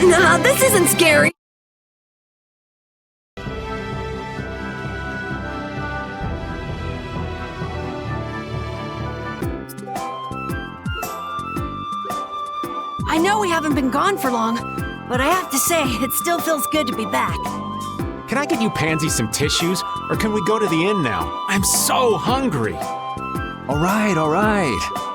Nah, this isn't scary. I know we haven't been gone for long, but I have to say, it still feels good to be back. Can I get you Pansy some tissues, or can we go to the inn now? I'm so hungry. All right, all right.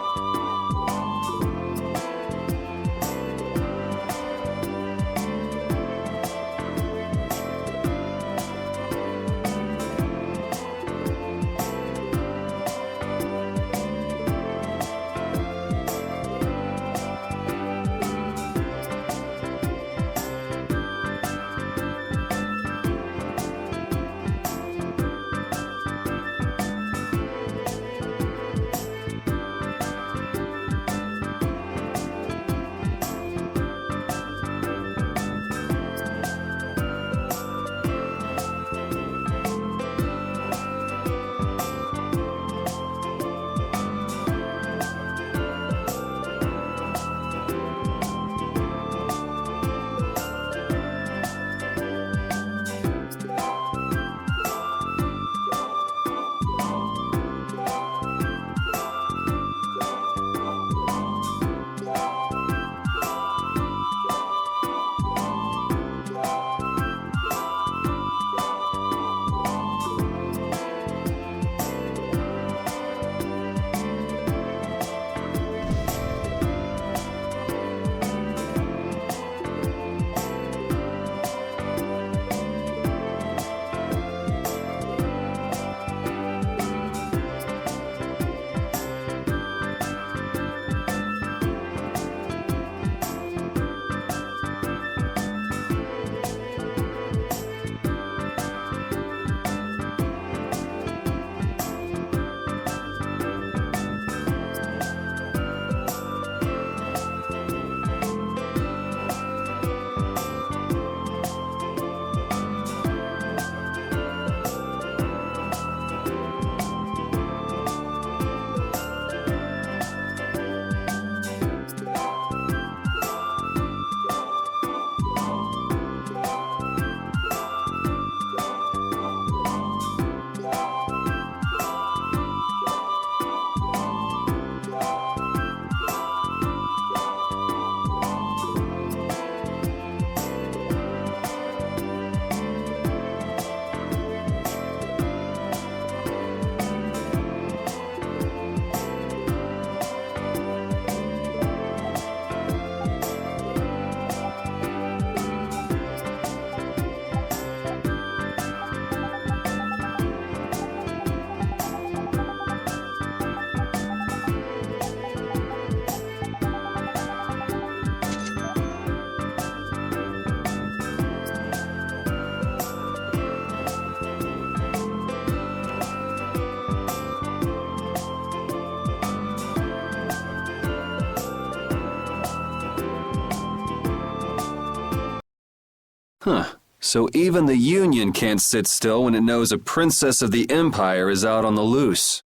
Huh. So even the Union can't sit still when it knows a princess of the Empire is out on the loose.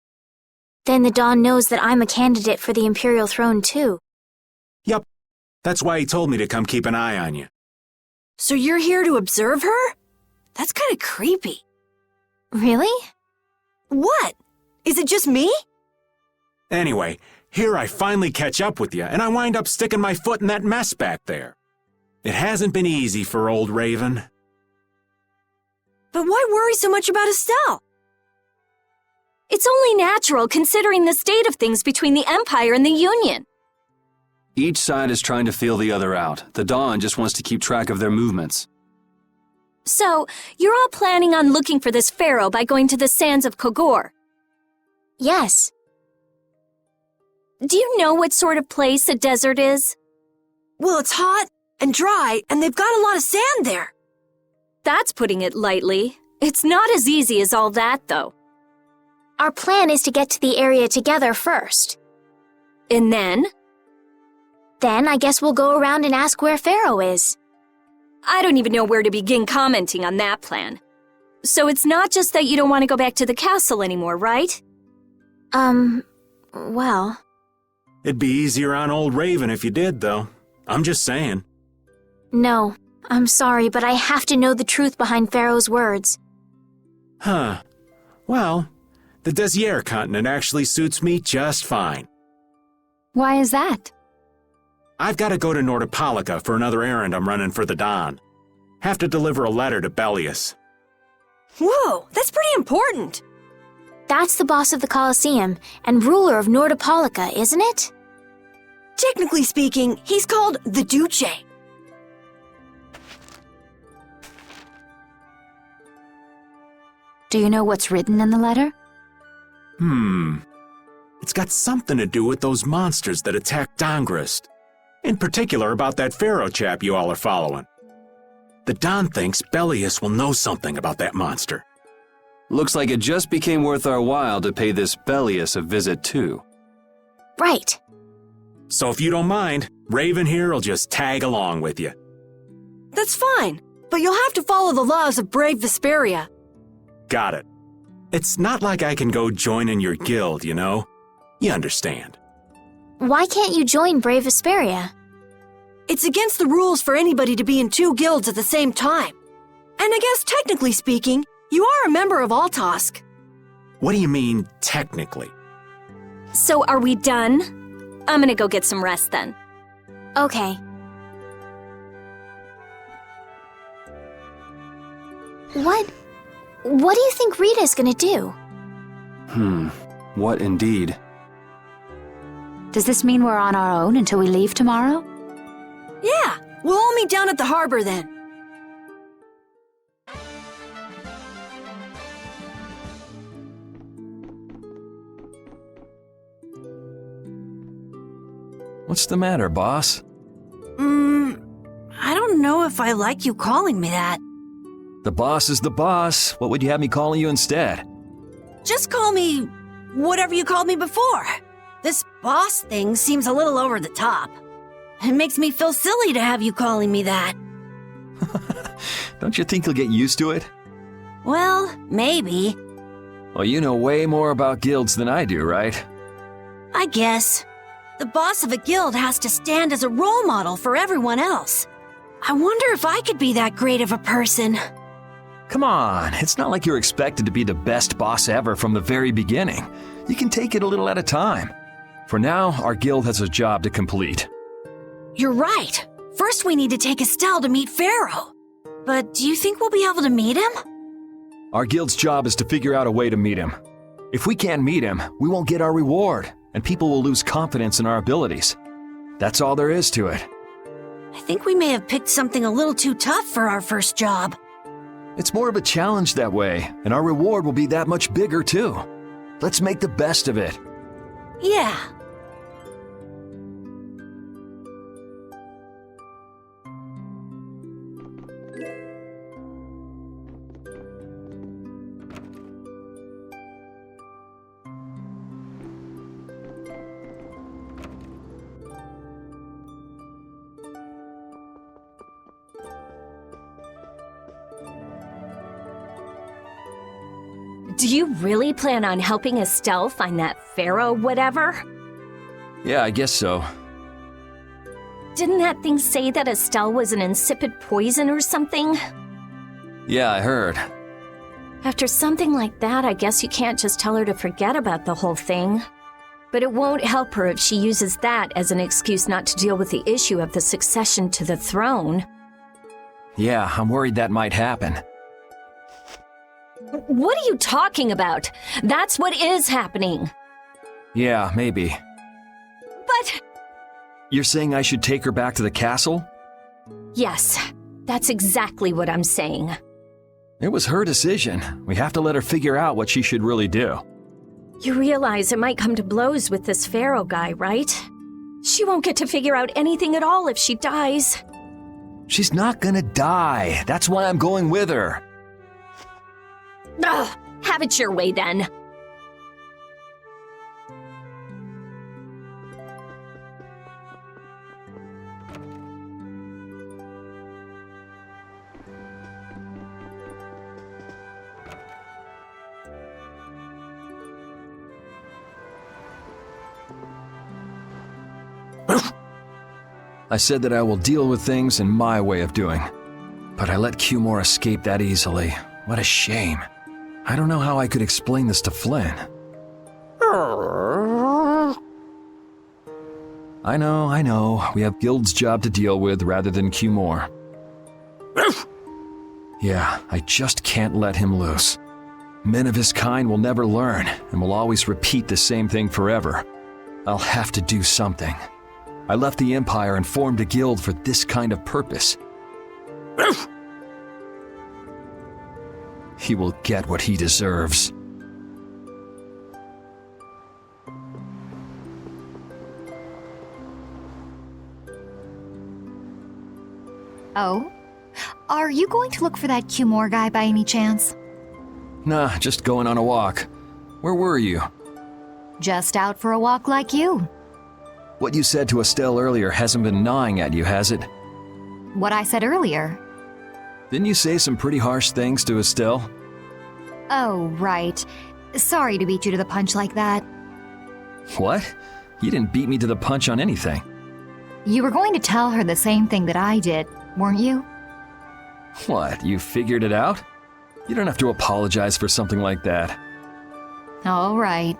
Then the Dawn knows that I'm a candidate for the Imperial throne, too. Yup. That's why he told me to come keep an eye on you. So you're here to observe her? That's kind of creepy. Really? What? Is it just me? Anyway, here I finally catch up with you, and I wind up sticking my foot in that mess back there. It hasn't been easy for old Raven. But why worry so much about Estelle? It's only natural considering the state of things between the Empire and the Union. Each side is trying to feel the other out. The Dawn just wants to keep track of their movements. So, you're all planning on looking for this pharaoh by going to the sands of Kogor. Yes. Do you know what sort of place a desert is? Well, it's hot and dry, and they've got a lot of sand there. That's putting it lightly. It's not as easy as all that, though. Our plan is to get to the area together first. And then? Then I guess we'll go around and ask where Pharaoh is. I don't even know where to begin commenting on that plan. So it's not just that you don't want to go back to the castle anymore, right? Well... It'd be easier on old Raven if you did, though. I'm just saying. No, I'm sorry, but I have to know the truth behind Pharaoh's words. Huh. Well, the Desier continent actually suits me just fine. Why is that? I've got to go to Nordopolica for another errand I'm running for the Don. Have to deliver a letter to Bellius. Whoa, that's pretty important. That's the boss of the Colosseum and ruler of Nordopolica, isn't it? Technically speaking, he's called the Duce. Do you know what's written in the letter? It's got something to do with those monsters that attacked Dongrist. In particular about that Pharaoh chap you all are following. The Don thinks Bellius will know something about that monster. Looks like it just became worth our while to pay this Bellius a visit too. Right. So if you don't mind, Raven here will just tag along with you. That's fine, but you'll have to follow the laws of brave Vesperia. Got it. It's not like I can go join in your guild, you know? You understand. Why can't you join Brave Vesperia? It's against the rules for anybody to be in two guilds at the same time. And I guess technically speaking, you are a member of Altosk. What do you mean, technically? So are we done? I'm gonna go get some rest then. Okay. What do you think Rita's gonna do? What indeed? Does this mean we're on our own until we leave tomorrow? Yeah, we'll all meet down at the harbor then. What's the matter, boss? I don't know if I like you calling me that. The boss is the boss. What would you have me calling you instead? Just call me whatever you called me before. This boss thing seems a little over the top. It makes me feel silly to have you calling me that. Don't you think you'll get used to it? Well, maybe. Well, you know way more about guilds than I do, right? I guess. The boss of a guild has to stand as a role model for everyone else. I wonder if I could be that great of a person. Come on, it's not like you're expected to be the best boss ever from the very beginning. You can take it a little at a time. For now, our guild has a job to complete. You're right. First we need to take Estelle to meet Pharaoh. But do you think we'll be able to meet him? Our guild's job is to figure out a way to meet him. If we can't meet him, we won't get our reward, and people will lose confidence in our abilities. That's all there is to it. I think we may have picked something a little too tough for our first job. It's more of a challenge that way, and our reward will be that much bigger too. Let's make the best of it. Yeah. Do you really plan on helping Estelle find that Pharaoh whatever? Yeah, I guess so. Didn't that thing say that Estelle was an insipid poison or something? Yeah, I heard. After something like that, I guess you can't just tell her to forget about the whole thing. But it won't help her if she uses that as an excuse not to deal with the issue of the succession to the throne. Yeah, I'm worried that might happen. What are you talking about? That's what is happening. Yeah, maybe. But... You're saying I should take her back to the castle? Yes, that's exactly what I'm saying. It was her decision. We have to let her figure out what she should really do. You realize it might come to blows with this Pharaoh guy, right? She won't get to figure out anything at all if she dies. She's not gonna die. That's why I'm going with her. Ugh, have it your way then. I said that I will deal with things in my way of doing. But I let Cumore escape that easily. What a shame. I don't know how I could explain this to Flynn. I know. We have Guild's job to deal with rather than Cumore. Yeah, I just can't let him loose. Men of his kind will never learn and will always repeat the same thing forever. I'll have to do something. I left the Empire and formed a guild for this kind of purpose. He will get what he deserves. Oh? Are you going to look for that Cumore guy by any chance? Nah, just going on a walk. Where were you? Just out for a walk like you. What you said to Estelle earlier hasn't been gnawing at you, has it? What I said earlier. Didn't you say some pretty harsh things to Estelle? Oh, right. Sorry to beat you to the punch like that. What? You didn't beat me to the punch on anything. You were going to tell her the same thing that I did, weren't you? What, you figured it out? You don't have to apologize for something like that. All right.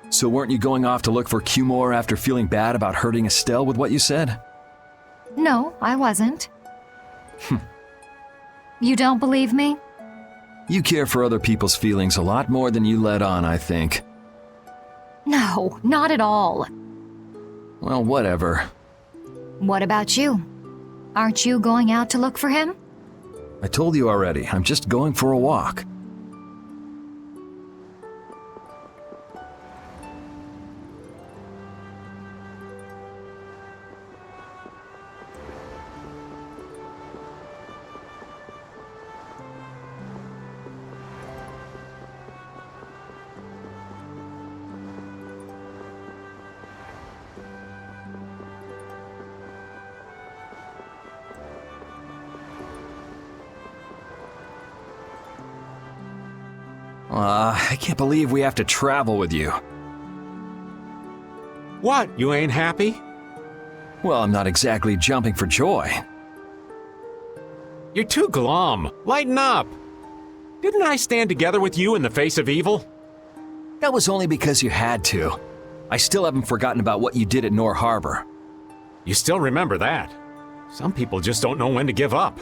So weren't you going off to look for Cumore after feeling bad about hurting Estelle with what you said? No, I wasn't. You don't believe me? You care for other people's feelings a lot more than you let on, I think. No, not at all. Well, whatever. What about you? Aren't you going out to look for him? I told you already, I'm just going for a walk. I can't believe we have to travel with you. What, you ain't happy? Well, I'm not exactly jumping for joy. You're too glum. Lighten up. Didn't I stand together with you in the face of evil? That was only because you had to. I still haven't forgotten about what you did at Nor Harbor. You still remember that. Some people just don't know when to give up.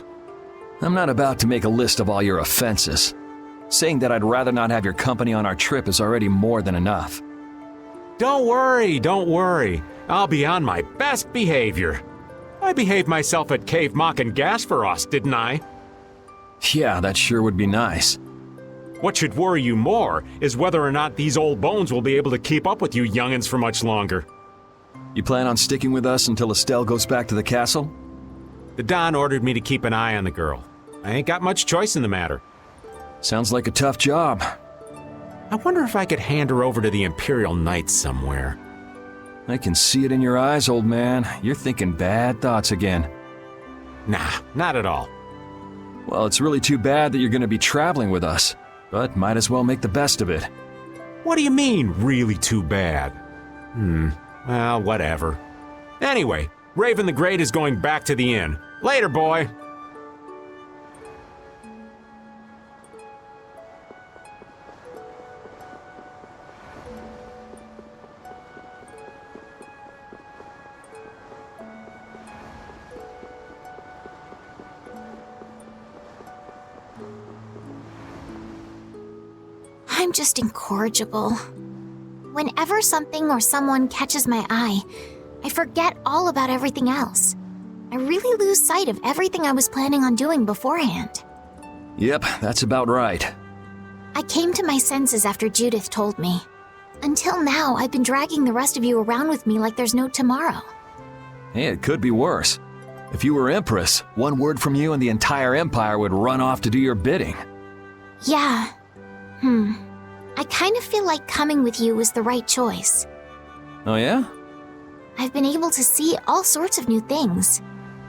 I'm not about to make a list of all your offenses. Saying that I'd rather not have your company on our trip is already more than enough. Don't worry. I'll be on my best behavior. I behaved myself at Cave Mock and Gasperos, didn't I? Yeah, that sure would be nice. What should worry you more is whether or not these old bones will be able to keep up with you youngins for much longer. You plan on sticking with us until Estelle goes back to the castle? The Don ordered me to keep an eye on the girl. I ain't got much choice in the matter. Sounds like a tough job. I wonder if I could hand her over to the Imperial Knights somewhere. I can see it in your eyes, old man. You're thinking bad thoughts again. Nah, not at all. Well, it's really too bad that you're going to be traveling with us, but might as well make the best of it. What do you mean, really too bad? Well, whatever. Anyway, Raven the Great is going back to the inn. Later, boy! I'm just incorrigible. Whenever something or someone catches my eye, I forget all about everything else. I really lose sight of everything I was planning on doing beforehand. Yep, that's about right. I came to my senses after Judith told me. Until now, I've been dragging the rest of you around with me like there's no tomorrow. Hey, it could be worse. If you were Empress, one word from you and the entire Empire would run off to do your bidding. Yeah. I kind of feel like coming with you was the right choice. Oh yeah? I've been able to see all sorts of new things.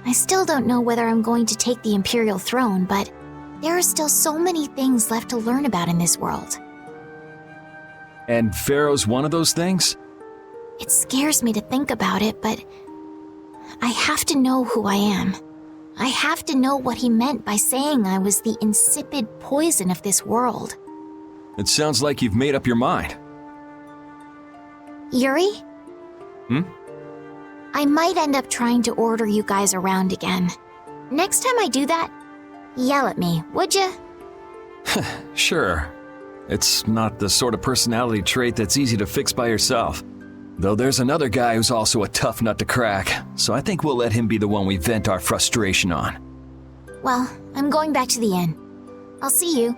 I still don't know whether I'm going to take the Imperial throne, but there are still so many things left to learn about in this world. And Pharaoh's one of those things? It scares me to think about it, but I have to know who I am. I have to know what he meant by saying I was the insipid poison of this world. It sounds like you've made up your mind. Yuri? Hmm? I might end up trying to order you guys around again. Next time I do that, yell at me, would ya? Sure. It's not the sort of personality trait that's easy to fix by yourself. Though there's another guy who's also a tough nut to crack, so I think we'll let him be the one we vent our frustration on. Well, I'm going back to the inn. I'll see you.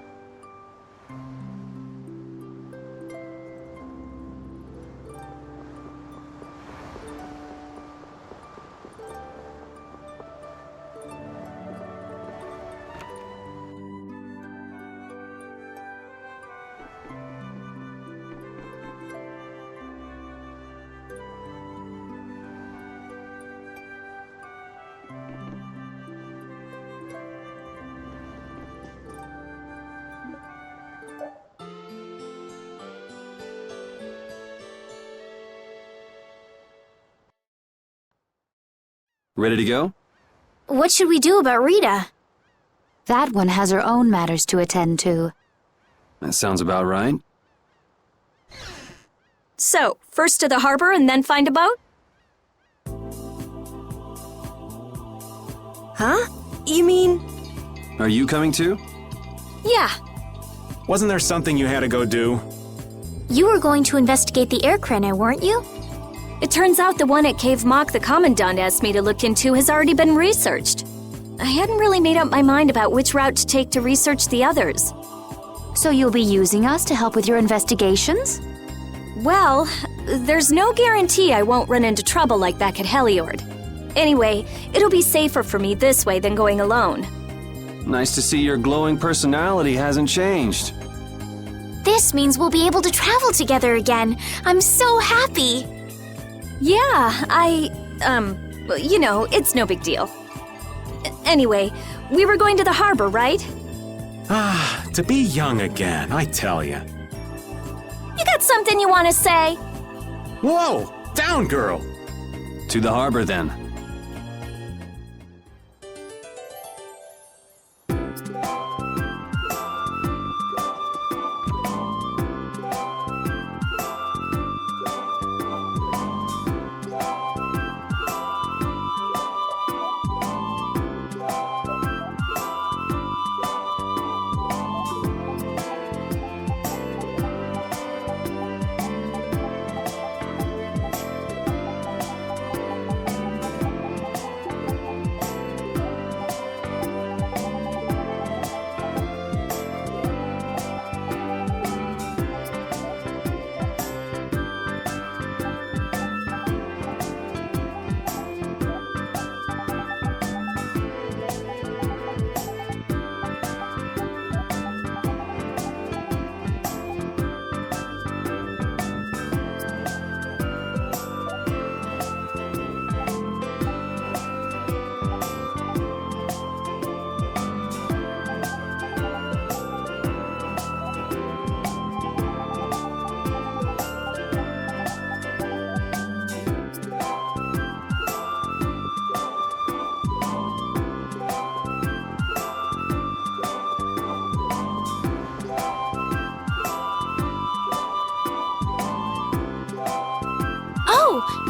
Ready to go? What should we do about Rita? That one has her own matters to attend to. That sounds about right. So, first to the harbor and then find a boat? Huh? You mean... Are you coming too? Yeah. Wasn't there something you had to go do? You were going to investigate the air cranner, weren't you? It turns out the one at Cave Mock the Commandant asked me to look into has already been researched. I hadn't really made up my mind about which route to take to research the others. So you'll be using us to help with your investigations? Well, there's no guarantee I won't run into trouble like back at Heliord. Anyway, it'll be safer for me this way than going alone. Nice to see your glowing personality hasn't changed. This means we'll be able to travel together again. I'm so happy. Yeah, it's no big deal. Anyway, we were going to the harbor, right? Ah, to be young again, I tell ya. You got something you want to say? Whoa! Down, girl! To the harbor then.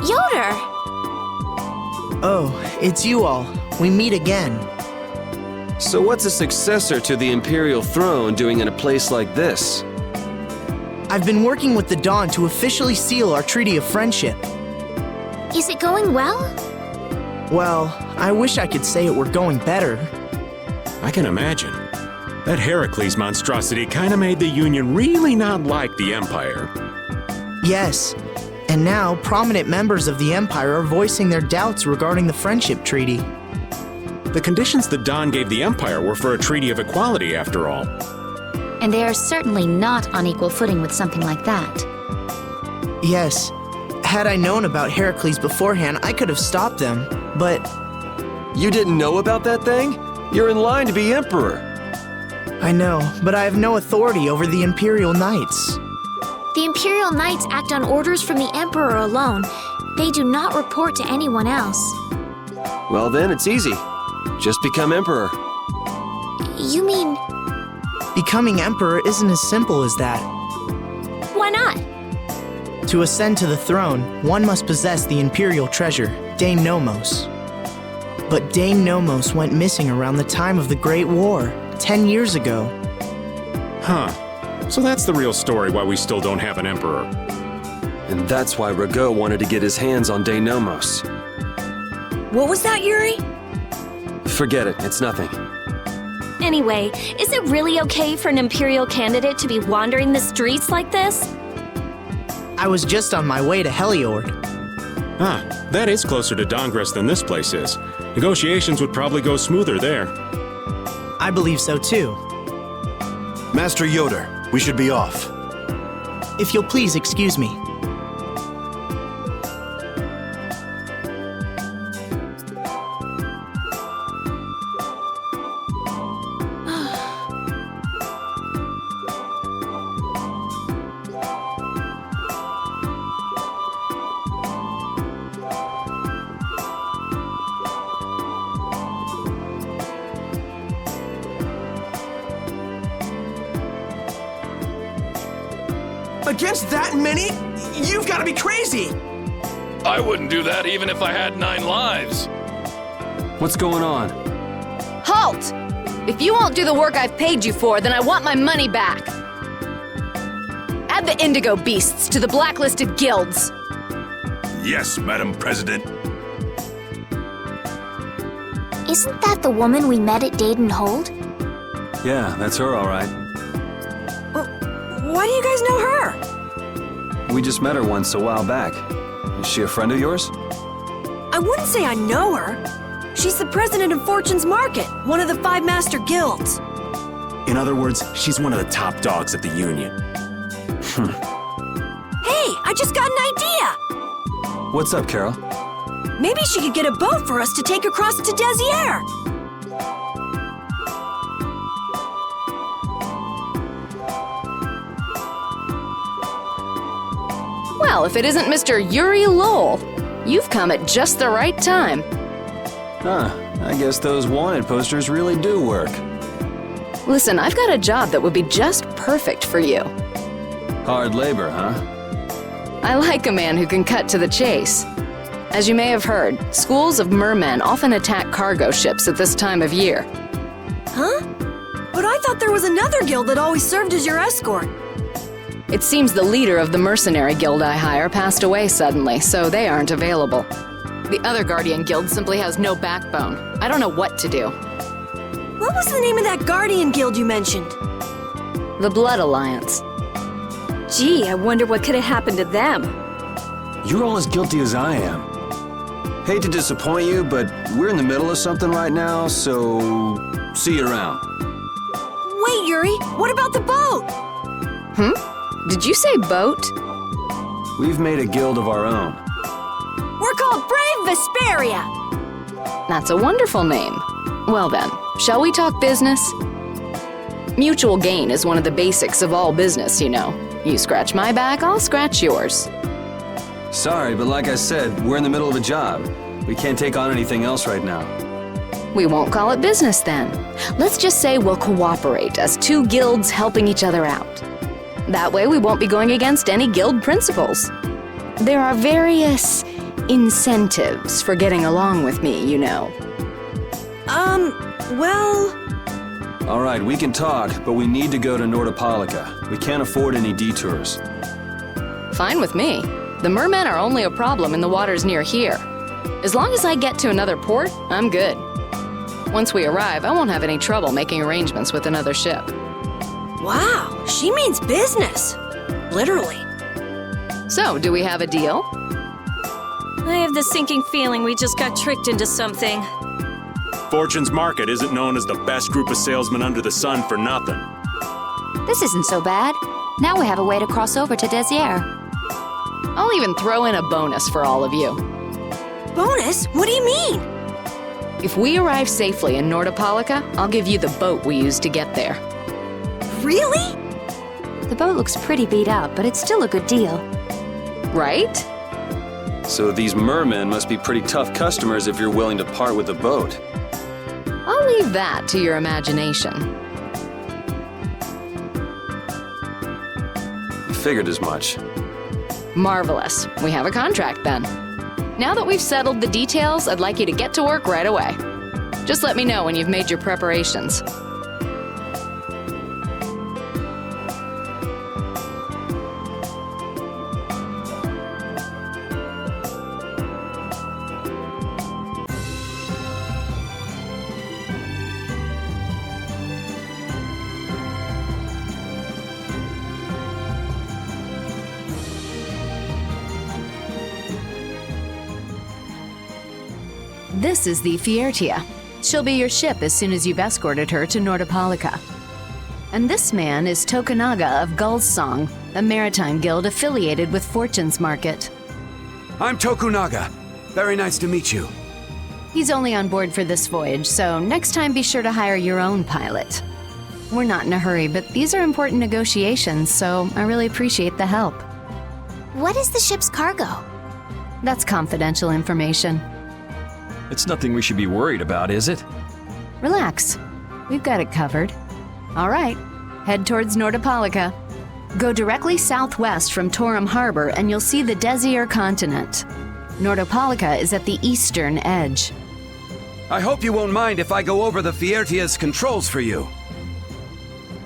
Yoder! Oh, it's you all. We meet again. So what's a successor to the Imperial throne doing in a place like this? I've been working with the Dawn to officially seal our Treaty of Friendship. Is it going well? Well, I wish I could say it were going better. I can imagine. That Heracles monstrosity kinda made the Union really not like the Empire. Yes, and now prominent members of the Empire are voicing their doubts regarding the Friendship Treaty. The conditions the Dawn gave the Empire were for a treaty of equality, after all. And they are certainly not on equal footing with something like that. Yes, had I known about Heracles beforehand, I could have stopped them, but... You didn't know about that thing? You're in line to be Emperor. I know, but I have no authority over the Imperial Knights. The Imperial Knights act on orders from the Emperor alone. They do not report to anyone else. Well then, it's easy. Just become emperor. You mean... Becoming emperor isn't as simple as that. Why not? To ascend to the throne, one must possess the imperial treasure, Dame Nomos. But Dame Nomos went missing around the time of the Great War, 10 years ago. Huh. So that's the real story why we still don't have an emperor. And that's why Rago wanted to get his hands on Dame Nomos. What was that, Yuri? Forget it, it's nothing. Anyway, is it really okay for an Imperial candidate to be wandering the streets like this? I was just on my way to Heliord. Ah, that is closer to Dongress than this place is. Negotiations would probably go smoother there. I believe so too. Master Yoder, we should be off. If you'll please excuse me. Against that many? You've got to be crazy! I wouldn't do that even if I had 9 lives. What's going on? Halt! If you won't do the work I've paid you for, then I want my money back. Add the Indigo Beasts to the blacklisted guilds. Yes, Madam President. Isn't that the woman we met at Dayton Hold? Yeah, that's her all right. Why do you guys know her? We just met her once a while back. Is she a friend of yours? I wouldn't say I know her. She's the president of Fortune's Market, one of the 5 master guilds. In other words, she's one of the top dogs at the Union. Hey, I just got an idea! What's up, Carol? Maybe she could get a boat for us to take across to Desier. Well, if it isn't Mr. Yuri Lowell, you've come at just the right time. Huh, I guess those wanted posters really do work. Listen, I've got a job that would be just perfect for you. Hard labor, huh? I like a man who can cut to the chase. As you may have heard, schools of mermen often attack cargo ships at this time of year. Huh? But I thought there was another guild that always served as your escort. It seems the leader of the mercenary guild I hire passed away suddenly, so they aren't available. The other Guardian guild simply has no backbone. I don't know what to do. What was the name of that Guardian guild you mentioned? The Blood Alliance. Gee, I wonder what could have happened to them. You're all as guilty as I am. Hate to disappoint you, but we're in the middle of something right now, so see you around. Wait, Yuri, what about the boat? Did you say boat? We've made a guild of our own. We're called Brave Vesperia. That's a wonderful name. Well then, shall we talk business? Mutual gain is one of the basics of all business, you know. You scratch my back, I'll scratch yours. Sorry, but like I said, we're in the middle of a job. We can't take on anything else right now. We won't call it business then. Let's just say we'll cooperate as 2 guilds helping each other out. That way we won't be going against any guild principles. There are various incentives for getting along with me, you know. Well... All right, we can talk, but we need to go to Nordopolica. We can't afford any detours. Fine with me. The mermen are only a problem in the waters near here. As long as I get to another port, I'm good. Once we arrive, I won't have any trouble making arrangements with another ship. Wow, she means business. Literally. So, do we have a deal? I have the sinking feeling we just got tricked into something. Fortune's Market isn't known as the best group of salesmen under the sun for nothing. This isn't so bad. Now we have a way to cross over to Desier. I'll even throw in a bonus for all of you. Bonus? What do you mean? If we arrive safely in Nordopolica, I'll give you the boat we used to get there. Really? The boat looks pretty beat up, but it's still a good deal. Right? So these mermen must be pretty tough customers if you're willing to part with the boat. I'll leave that to your imagination. Figured as much. Marvelous. We have a contract then. Now that we've settled the details, I'd like you to get to work right away. Just let me know when you've made your preparations. This is the Fiertia. She'll be your ship as soon as you've escorted her to Nordopolica. And this man is Tokunaga of Gull's Song, a maritime guild affiliated with Fortune's Market. I'm Tokunaga. Very nice to meet you. He's only on board for this voyage, so next time be sure to hire your own pilot. We're not in a hurry, but these are important negotiations, so I really appreciate the help. What is the ship's cargo? That's confidential information. It's nothing we should be worried about, is it? Relax. We've got it covered. All right, head towards Nordopolica. Go directly southwest from Torim Harbor and you'll see the Desir continent. Nordopolica is at the eastern edge. I hope you won't mind if I go over the Fiertia's controls for you.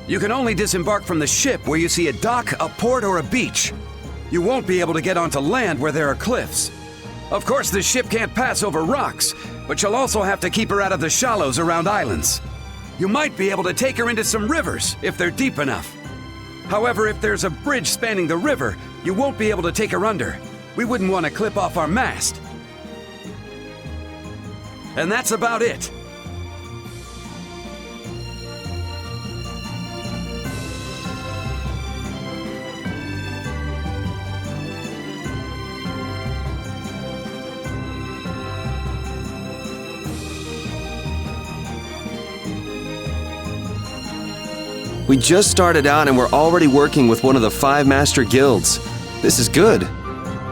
You can only disembark from the ship where you see a dock, a port, or a beach. You won't be able to get onto land where there are cliffs. Of course, the ship can't pass over rocks, but you'll also have to keep her out of the shallows around islands. You might be able to take her into some rivers if they're deep enough. However, if there's a bridge spanning the river, you won't be able to take her under. We wouldn't want to clip off our mast. And that's about it. We just started out and we're already working with one of the 5 master guilds. This is good.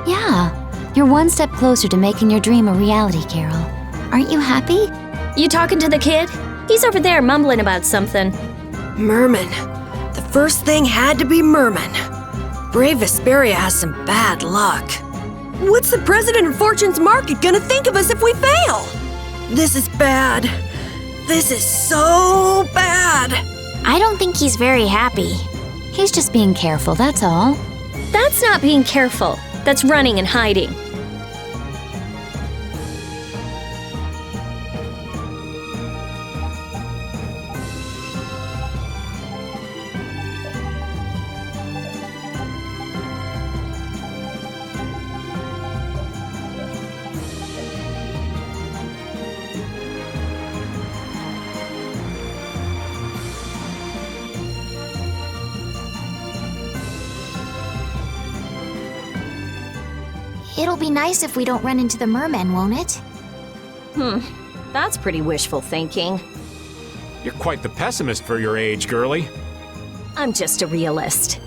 Yeah, you're one step closer to making your dream a reality, Carol. Aren't you happy? You talking to the kid? He's over there mumbling about something. Merman. The first thing had to be Merman. Brave Vesperia has some bad luck. What's the president of Fortune's Market gonna think of us if we fail? This is bad. This is so bad. I don't think he's very happy. He's just being careful, that's all. That's not being careful. That's running and hiding. It'll be nice if we don't run into the mermen, won't it? That's pretty wishful thinking. You're quite the pessimist for your age, girlie. I'm just a realist.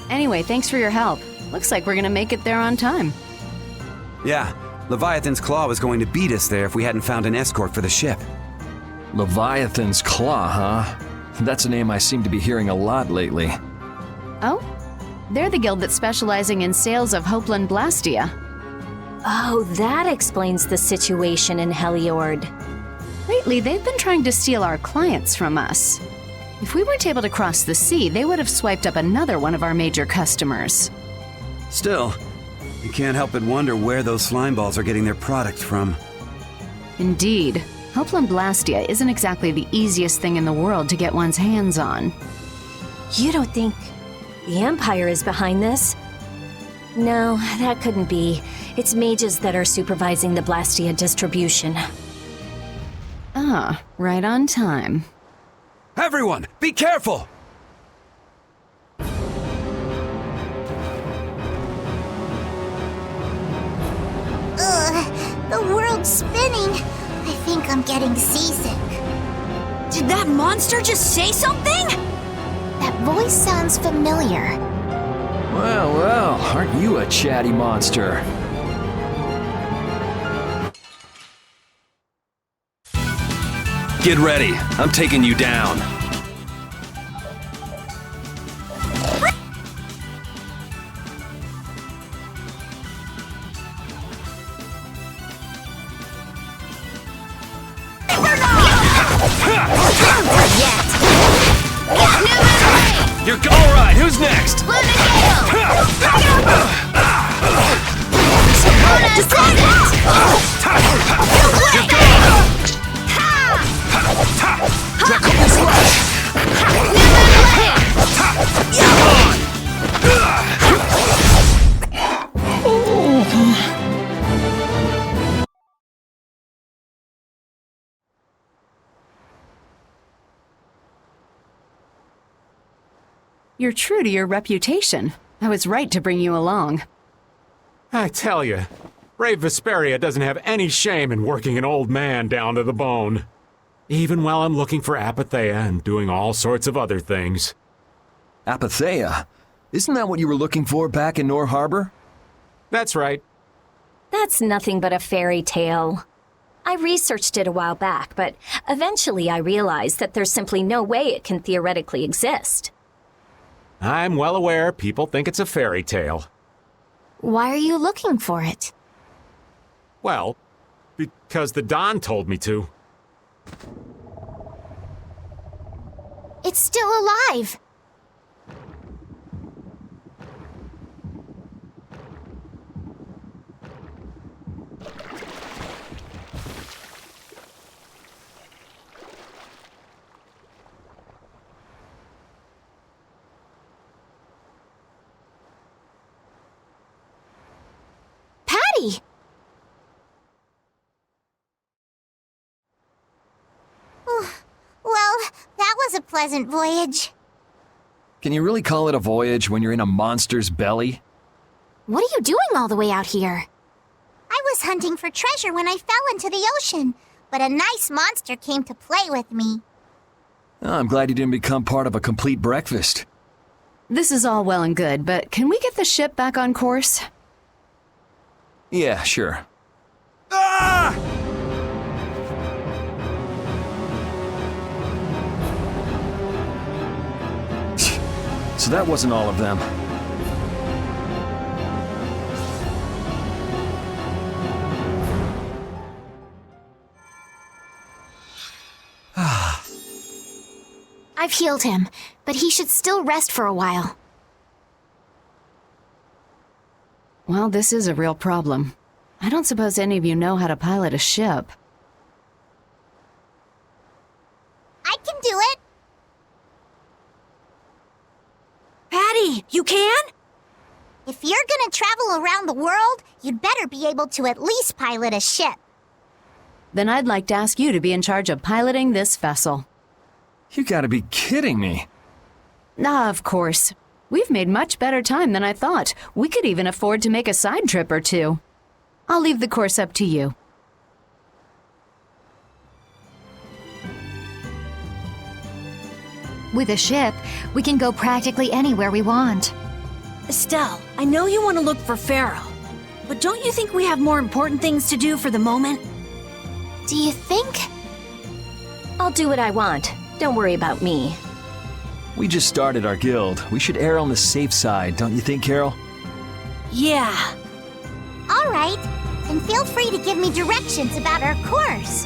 Anyway, thanks for your help. Looks like we're gonna make it there on time. Yeah, Leviathan's Claw was going to beat us there if we hadn't found an escort for the ship. Leviathan's Claw, huh? That's a name I seem to be hearing a lot lately. Oh? They're the guild that's specializing in sales of Hopeland Blastia. Oh, that explains the situation in Heliord. Lately, they've been trying to steal our clients from us. If we weren't able to cross the sea, they would have swiped up another one of our major customers. Still, you can't help but wonder where those slime balls are getting their product from. Indeed. Hopeland Blastia isn't exactly the easiest thing in the world to get one's hands on. You don't think the Empire is behind this? No, that couldn't be. It's mages that are supervising the Blastia distribution. Ah, right on time. Everyone, be careful! The world's spinning. I think I'm getting seasick. Did that monster just say something? That voice sounds familiar. Well, aren't you a chatty monster? Get ready. I'm taking you down. You're all right. Who's next? You're gone. Draconian slash. You're true to your reputation. I was right to bring you along. I tell you, Brave Vesperia doesn't have any shame in working an old man down to the bone. Even while I'm looking for Apatheia and doing all sorts of other things. Apatheia? Isn't that what you were looking for back in Nor Harbor? That's right. That's nothing but a fairy tale. I researched it a while back, but eventually I realized that there's simply no way it can theoretically exist. I'm well aware people think it's a fairy tale. Why are you looking for it? Well, because the Don told me to. It's still alive! Patty! Well, that was a pleasant voyage. Can you really call it a voyage when you're in a monster's belly? What are you doing all the way out here? I was hunting for treasure when I fell into the ocean, but a nice monster came to play with me. Oh, I'm glad you didn't become part of a complete breakfast. This is all well and good, but can we get the ship back on course? Yeah, sure. Ah! So that wasn't all of them. I've healed him, but he should still rest for a while. Well, this is a real problem. I don't suppose any of you know how to pilot a ship. I can do it! Patty, you can? If you're gonna travel around the world, you'd better be able to at least pilot a ship. Then I'd like to ask you to be in charge of piloting this vessel. You gotta be kidding me. Ah, of course. We've made much better time than I thought. We could even afford to make a side trip or two. I'll leave the course up to you. With a ship, we can go practically anywhere we want. Estelle, I know you want to look for Pharaoh, but don't you think we have more important things to do for the moment? Do you think? I'll do what I want. Don't worry about me. We just started our guild. We should err on the safe side, don't you think, Carol? Yeah. All right, and feel free to give me directions about our course.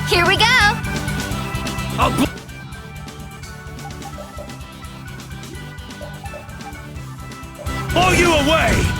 Here we go! Blow you away!